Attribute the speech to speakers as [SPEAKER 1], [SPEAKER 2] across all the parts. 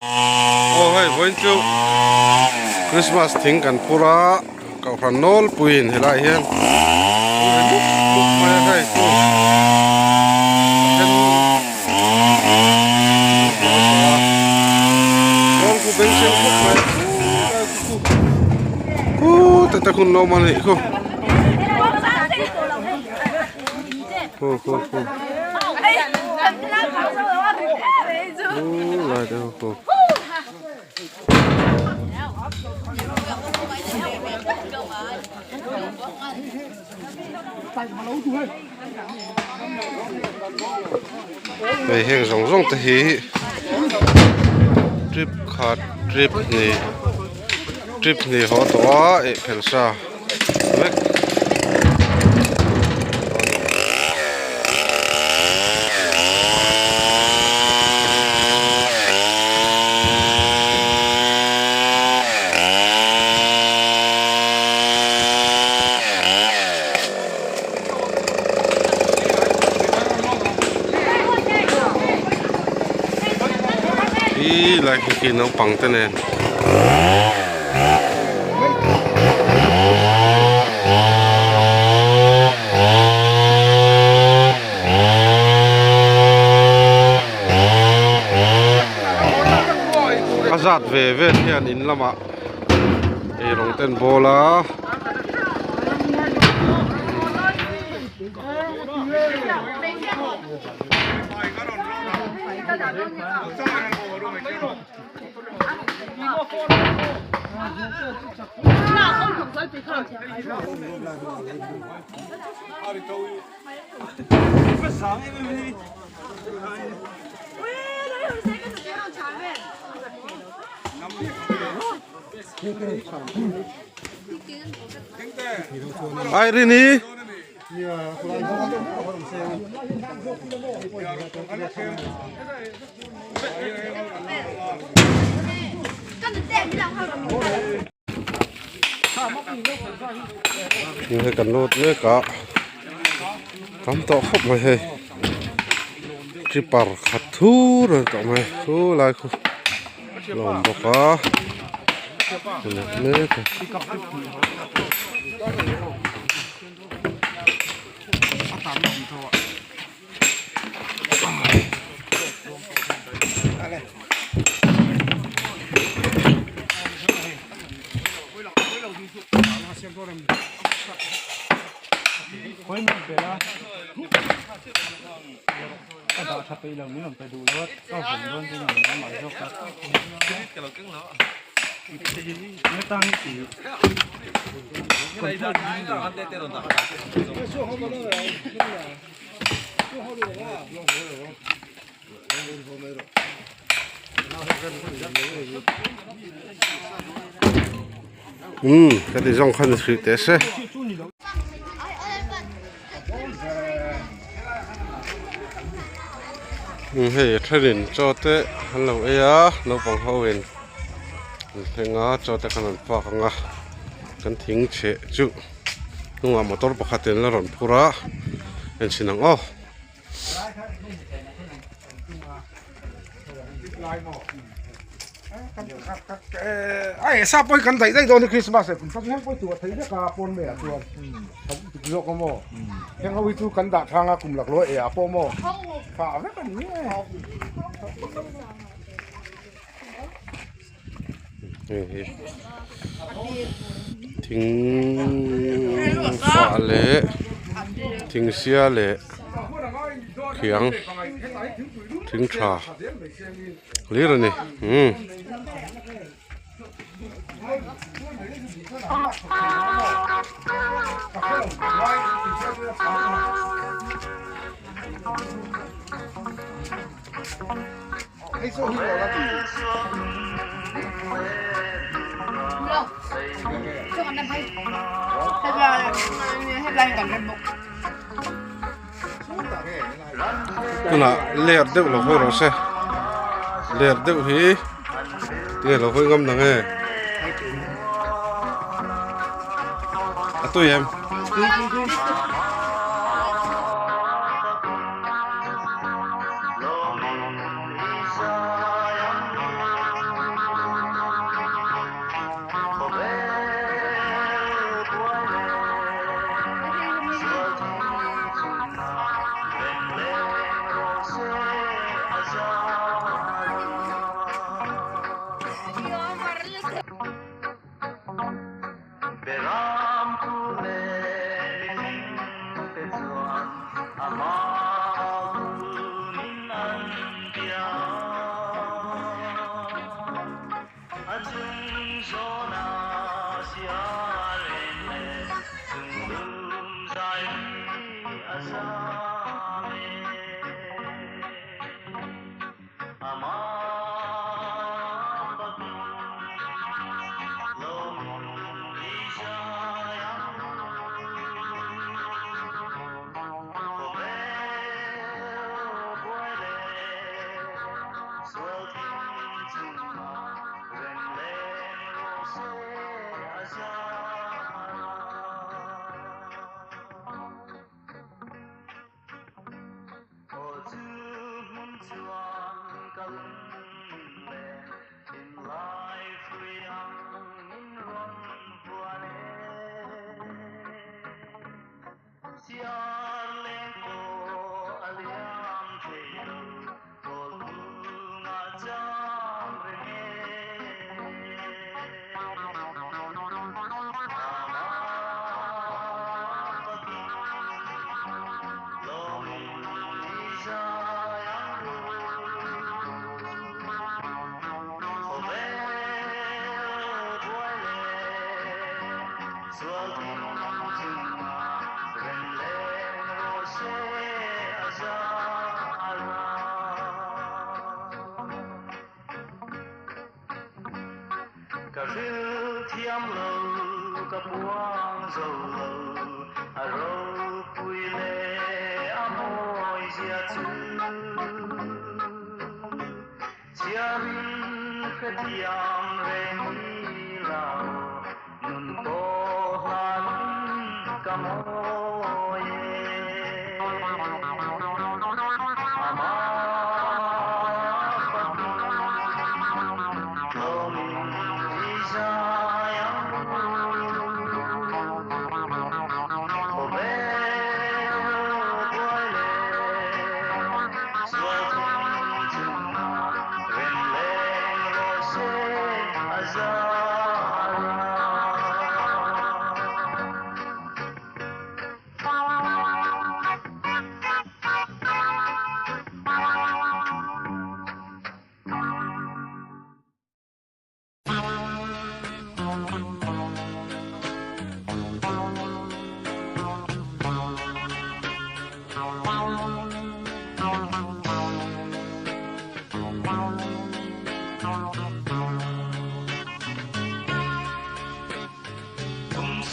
[SPEAKER 1] โอ้ยวันจูคริสต์มาสทิ้งกันพูระกับพันโนลปุยนเฮลัยเฮียนลุกมาให้กูเป็นน้องกูเป็นเสียงลุกมากูแต่คุณน้องมันอีกกู来的好。ไปเฮงส่งตะฮีทริปขาดทริปนี่หอตัวเอเพลซ่าเล็กลายกินน้องปังเต้นเองอาซาดเวทยันอินละมาเอลงเต้นโบลาไอ้รินีนี่ให้กันโน้ตเนี่ยกะคำตอบครบไหมเฮ้ยที่ปาร์ขัดทูร์ต่อไหมทูลายคู่ลมบกะเนี่ย
[SPEAKER 2] ก็ดาวทับไปเราไม่ลงไปดูแล้วก็ผมโดนที่ไหนน้ำหมายโชคครับไม่ตั้งสี
[SPEAKER 1] ก็ได้ส่งคันสุดเตะเสเฮ้ยทรินโจเตะฮัลโหลเอ้ยน้องปังเขาเวนเฮงอ่ะโจเตะขนาดปากงะกันทิ้งเชจุนุ่งอ่ะมอเตอร์ปกติแล้วรอนพูระเห็นสินังอ๋อไอ้ซาไปกันได้โดนคริสต์มาสผมสักแห่งไปตัวไทยได้กาปนเมียตัวโลกโม่แห่งเอาวิจูกันดักทางอากุมหลักร้อยเอ๋อปโม่ฝ่าไว้กันเนี่ยทิ้งฝ่าเละทิ้งเสียเละเขียงทิ้งชาเรียกอะไรนี่ไอ้โซ่ที่เราละตีช่วยกันได้ไหมให้ไล่กันกันบุกนั่นแหละเลี้ยเด็กเราคุยเราเซ่เลี้ยเด็กฮีเนี่ยเราคุยกันนั่งเองตัวยัง เ
[SPEAKER 3] cà rêu thiam lâu cà buông dầu lâu à râu cùi lê à môi chia chữ chiam khét thiam rê mi lao nun to han cà môi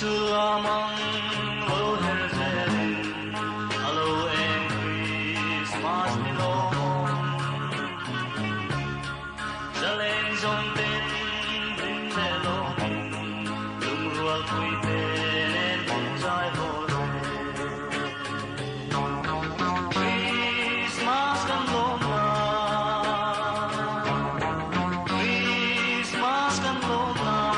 [SPEAKER 3] xưa mong lô hẹn sẽ đến alo em Christmas đi lô ra lên dòng tên đến lệ lô lùng ruột quỳ tên em cũng dài vô Christmas cần lô mà Christmas cần lô mà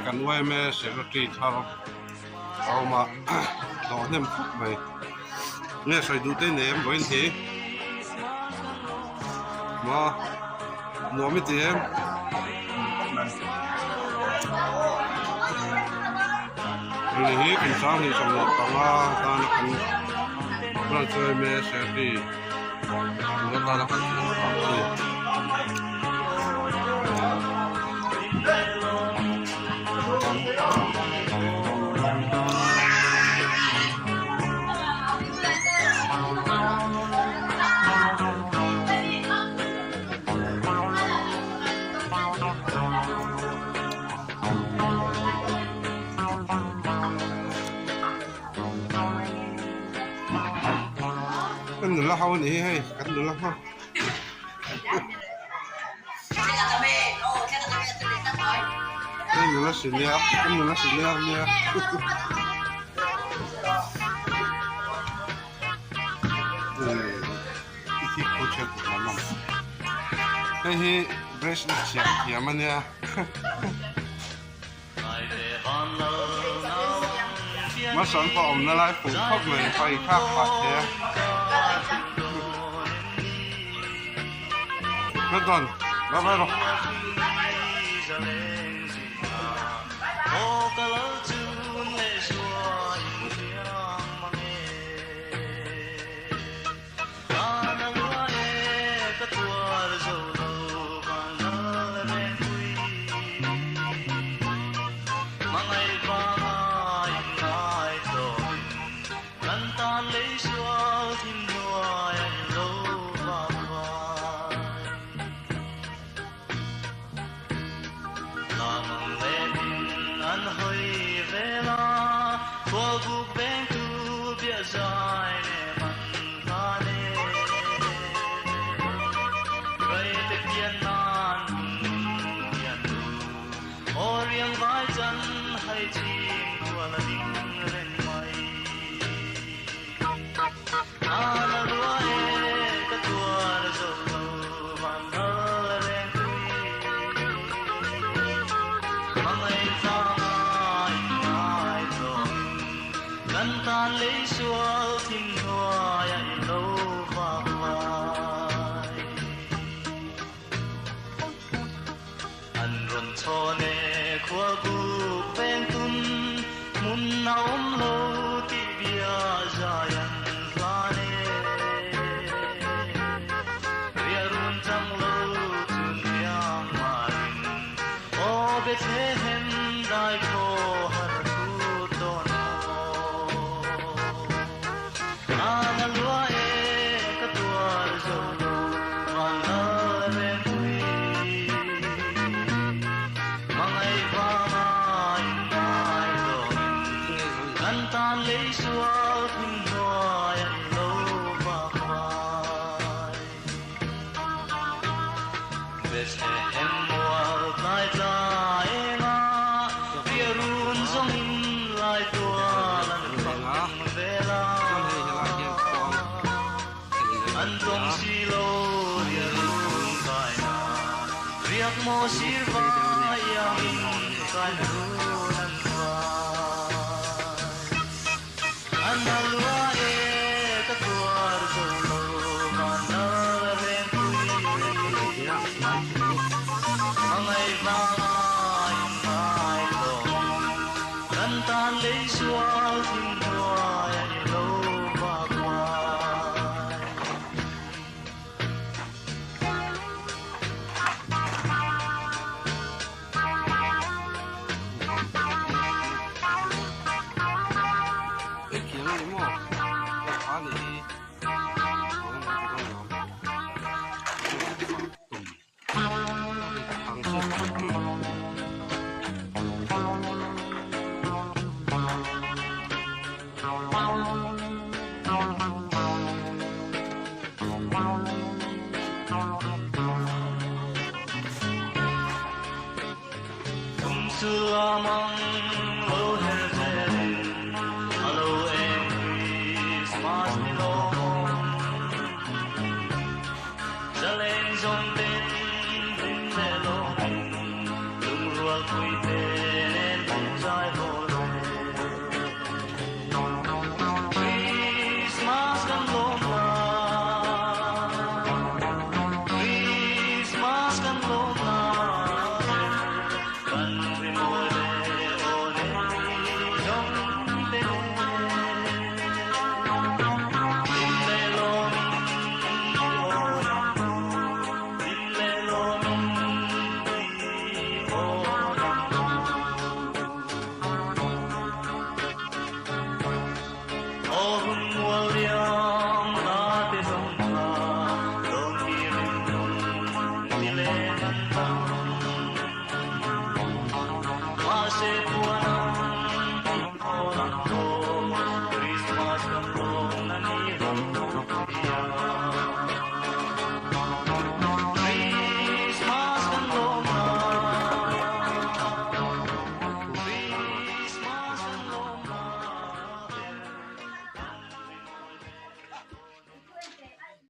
[SPEAKER 1] กันไว้แม่เสียงดนตรีทาเอามาต่อเนี่ยพุกไปเนี่ยใส่ดูเต้นเนี่ยบ่เห็นทีมาหนูไม่เตี้ยนี่กินซ้ำนี่สำหรับตาตานักกันเราเจอแม่เสียดีแล้วตานักกันกันหนึ่งละเขาหนีให้กันหนึ่งละเขากันหนึ่งละสิเนี่ยกันหนึ่งละสิเนี่ยเนี่ยที่โคเชตมันนั่นไอ้ที่เบรสเสียเสียมันเนี่ยมาสอนผมนั่นแหละผมเข้าไปไปข้าวผัดเนี่ยไม่ต้องรับไปหรอก
[SPEAKER 3] ai chim qua là đinh ren mây ala lúa cái tua dầu lâu vàng thơ ren tươi mang ai ra ai rồi ngăn tan lấy xua thinh hoa dạy lâu vàng vai anh run cho nè khua gu ven tun mun naum lo ti bia jayan lane ria run chang lo chun yang marin o be che hem dai ko har tu to no ana lua ka tuar zo van la ren tui mangai va mai mai do kan tan lấy sual thim hoa yan lo va mai ves hem mual lai lai nga bia run zong in lai tua lan bang vela an tong si lo bia run kai na riak mo sir va yang in kai run an va analua ka tuar zo lo mana ren tui angai va mai lo kan tan lấy sual thim hoa yan lo va mai
[SPEAKER 1] cái kiếm này mà, cái phá này.